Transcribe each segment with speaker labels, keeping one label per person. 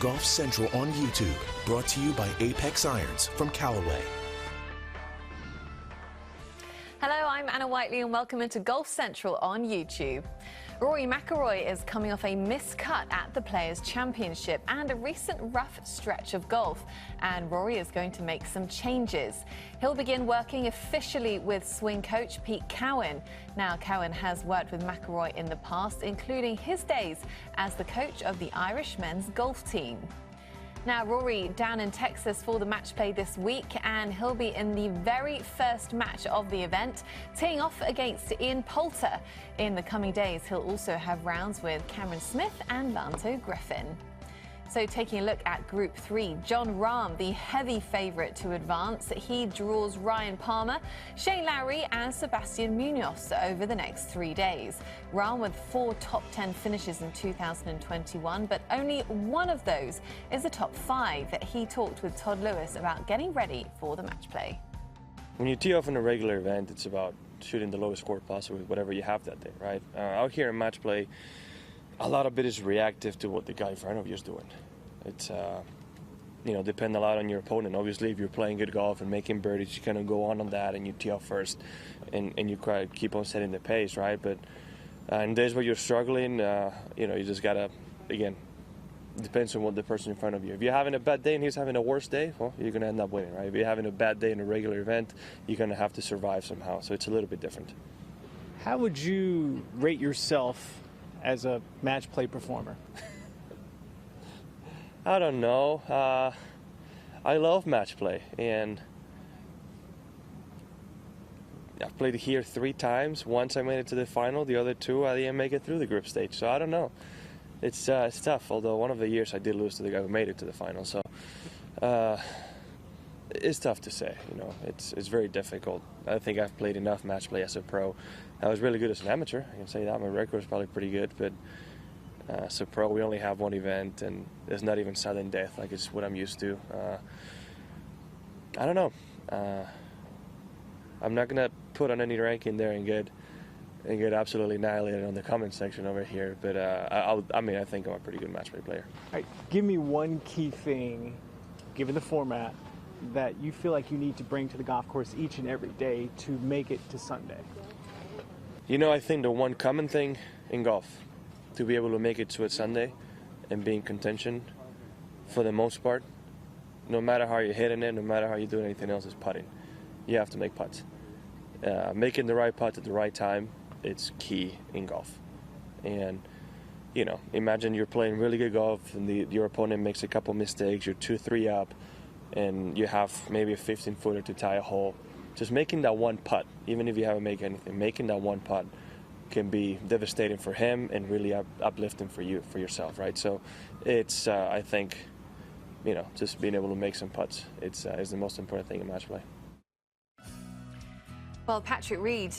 Speaker 1: Golf Central on YouTube, brought to you by Apex Irons from Callaway.
Speaker 2: Hello, I'm Anna Whiteley and welcome into Golf Central on YouTube. Rory McIlroy is coming off a missed cut at the Players' Championship and a recent rough stretch of golf, and Rory is going to make some changes. He'll begin working officially with swing coach Pete Cowan. Now, Cowan has worked with McIlroy in the past, including his days as the coach of the Irish men's golf team. Now, Rory down in Texas for the match play this week, and he'll be in the very first match of the event, teeing off against Ian Poulter. In the coming days, he'll also have rounds with Cameron Smith and Lanto Griffin. So taking a look at Group 3, Jon Rahm, the heavy favourite to advance. He draws Ryan Palmer, Shane Lowry and Sebastian Munoz over the next 3 days. Rahm with 4 top 10 finishes in 2021, but only one of those is a top 5. He talked with Todd Lewis about getting ready for the match play.
Speaker 3: When you tee off in a regular event, it's about shooting the lowest score possible with whatever you have that day, right? Out here in match play, a lot of it is reactive to what the guy in front of you is doing. It's, depend a lot on your opponent. Obviously, if you're playing good golf and making birdies, you kind of go on that and you tee off first and you keep on setting the pace, right? But in days where you're struggling, you just got to, again, depends on what the person in front of you. If you're having a bad day and he's having a worse day, well, you're going to end up winning, right? If you're having a bad day in a regular event, you're going to have to survive somehow. So it's a little bit different.
Speaker 4: How would you rate yourself as a match play performer?
Speaker 3: I don't know. I love match play, and I've played here 3 times. Once I made it to the final, the other 2 I didn't make it through the group stage. So I don't know. It's tough, although one of the years I did lose to the guy who made it to the final. So it's tough to say. It's very difficult. I think I've played enough match play as a pro. I was really good as an amateur. I can say that. My record is probably pretty good, but as a pro, we only have one event, and it's not even sudden death like it's what I'm used to. I don't know. I'm not gonna put on any ranking there and get absolutely annihilated on the comment section over here. But I think I'm a pretty good match play player.
Speaker 4: All right, give me one key thing, given the format, that you feel like you need to bring to the golf course each and every day to make it to Sunday.
Speaker 3: I think the one common thing in golf, to be able to make it to a Sunday and be in contention for the most part, no matter how you're hitting it, no matter how you're doing anything else, is putting. You have to make putts. Making the right putt at the right time, it's key in golf. And, imagine you're playing really good golf and your opponent makes a couple mistakes, you're 2-3 up, and you have maybe a 15-footer to tie a hole. Just making that one putt, even if you haven't made anything, making that one putt can be devastating for him and really uplifting for yourself, right? So it's, I think, just being able to make some putts, is the most important thing in match play.
Speaker 2: Well, Patrick Reed,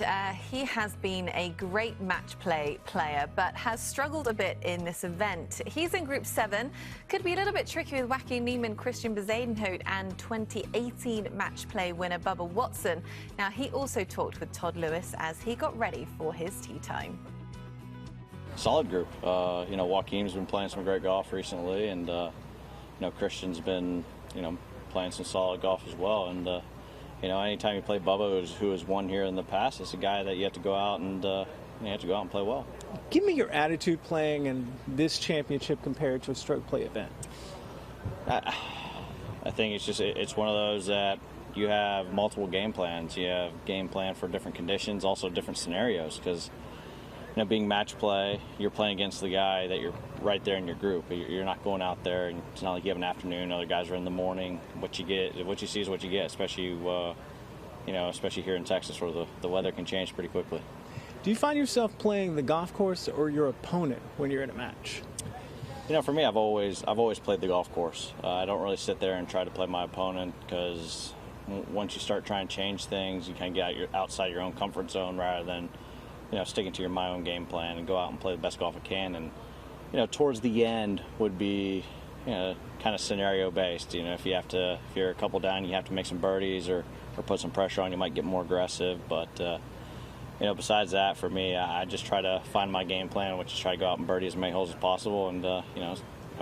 Speaker 2: he has been a great match play player, but has struggled a bit in this event. He's in Group 7, could be a little bit tricky with Joaquin Niemann, Christian Bezuidenhout and 2018 match play winner Bubba Watson. Now, he also talked with Todd Lewis as he got ready for his tee time.
Speaker 5: Solid group. Joaquin's been playing some great golf recently, and Christian's been playing some solid golf as well. And anytime you play Bubba, who has won here in the past, it's a guy that you have to go out and play well.
Speaker 4: Give me your attitude playing in this championship compared to a stroke play event.
Speaker 5: I think it's one of those that you have multiple game plans. You have game plan for different conditions, also different scenarios, because being match play, you're playing against the guy that you're right there in your group. You're not going out there, and it's not like you have an afternoon. Other guys are in the morning. What you see is what you get, especially here in Texas, where the weather can change pretty quickly.
Speaker 4: Do you find yourself playing the golf course or your opponent when you're in a match?
Speaker 5: For me, I've always played the golf course. I don't really sit there and try to play my opponent, because once you start trying to change things, you kind of get outside your own comfort zone rather than sticking to my own game plan and go out and play the best golf I can. And towards the end would be kind of scenario based. If you're a couple down, you have to make some birdies or put some pressure on. You might get more aggressive, but besides that, for me, I just try to find my game plan, which is try to go out and birdie as many holes as possible, and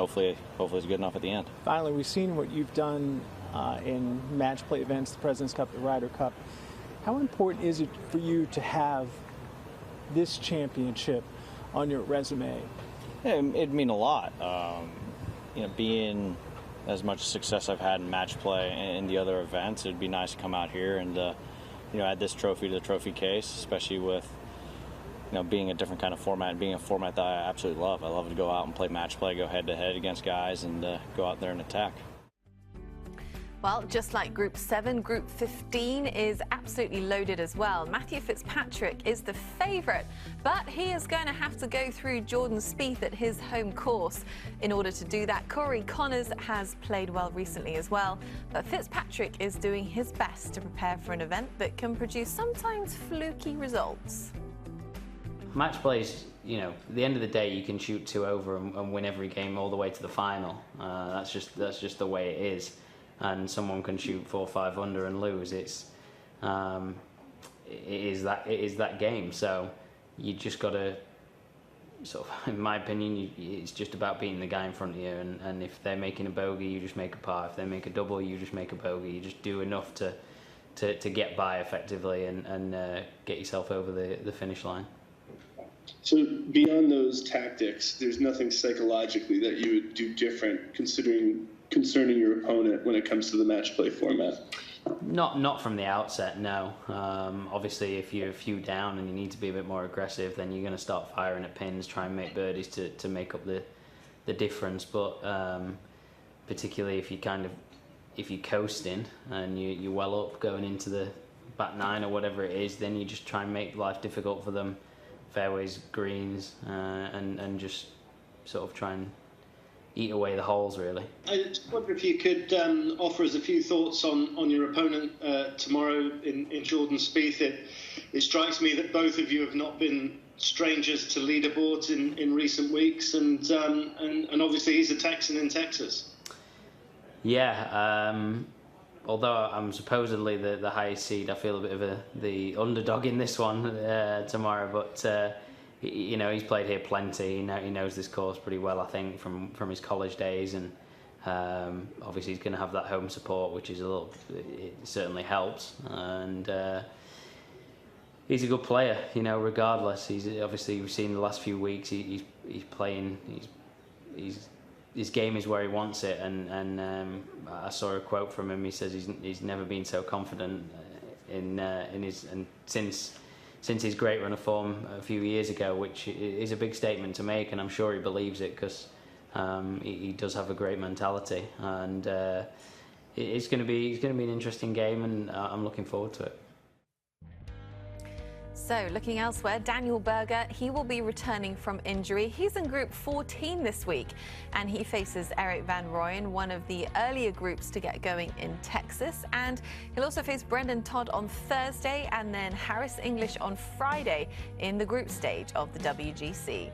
Speaker 5: hopefully it's good enough at the end.
Speaker 4: Finally, we've seen what you've done in match play events, the President's Cup, the Ryder Cup. How important is it for you to have this championship on your resume?
Speaker 5: Yeah, it'd mean a lot. Being as much success I've had in match play and the other events, it'd be nice to come out here and add this trophy to the trophy case, especially with being a different kind of format, being a format that I absolutely love. I love to go out and play match play, go head to head against guys, and go out there and attack.
Speaker 2: Well, just like Group 7, Group 15 is absolutely loaded as well. Matthew Fitzpatrick is the favourite, but he is going to have to go through Jordan Spieth at his home course. In order to do that, Corey Connors has played well recently as well, but Fitzpatrick is doing his best to prepare for an event that can produce sometimes fluky results.
Speaker 6: Match plays, at the end of the day, you can shoot 2 over and win every game all the way to the final. That's just the way it is. And someone can shoot 4 or 5 under and lose. It is that game. So you just got to sort of, in my opinion, it's just about beating the guy in front of you. And if they're making a bogey, you just make a par. If they make a double, you just make a bogey. You just do enough to get by effectively and get yourself over the finish line.
Speaker 7: So beyond those tactics, there's nothing psychologically that you would do different concerning your opponent when it comes to the match play format?
Speaker 6: Not from the outset, no. Obviously, if you're a few down and you need to be a bit more aggressive, then you're going to start firing at pins, try and make birdies to make up the difference. But particularly if you're coasting and you're well up going into the back 9 or whatever it is, then you just try and make life difficult for them. Fairways, greens, and just sort of try and eat away the holes, really.
Speaker 7: I just wonder if you could offer us a few thoughts on your opponent tomorrow in Jordan Spieth. It strikes me that both of you have not been strangers to leaderboards in recent weeks, and obviously he's a Texan in Texas.
Speaker 6: Yeah, although I'm supposedly the highest seed, I feel a bit of the underdog in this one tomorrow. But he's played here plenty. He knows this course pretty well, I think, from his college days, and obviously he's going to have that home support, which is it certainly helps. And he's a good player, regardless. He's obviously, we've seen the last few weeks he's playing. His game is where he wants it, and I saw a quote from him. He says he's never been so confident since his great run of form a few years ago, which is a big statement to make, and I'm sure he believes it because he does have a great mentality, and it's going to be an interesting game, and I'm looking forward to it.
Speaker 2: So, looking elsewhere, Daniel Berger, he will be returning from injury. He's in Group 14 this week, and he faces Eric Van Rooyen, one of the earlier groups to get going in Texas. And he'll also face Brendan Todd on Thursday, and then Harris English on Friday in the group stage of the WGC.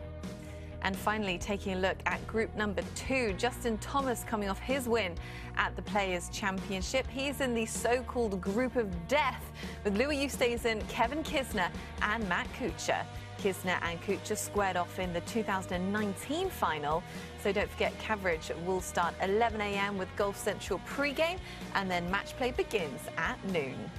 Speaker 2: And finally, taking a look at group number 2, Justin Thomas coming off his win at the Players' Championship. He's in the so-called group of death with Louis Oosthuizen, Kevin Kisner and Matt Kuchar. Kisner and Kuchar squared off in the 2019 final. So don't forget, coverage will start 11 a.m. with Golf Central pre-game, and then match play begins at noon.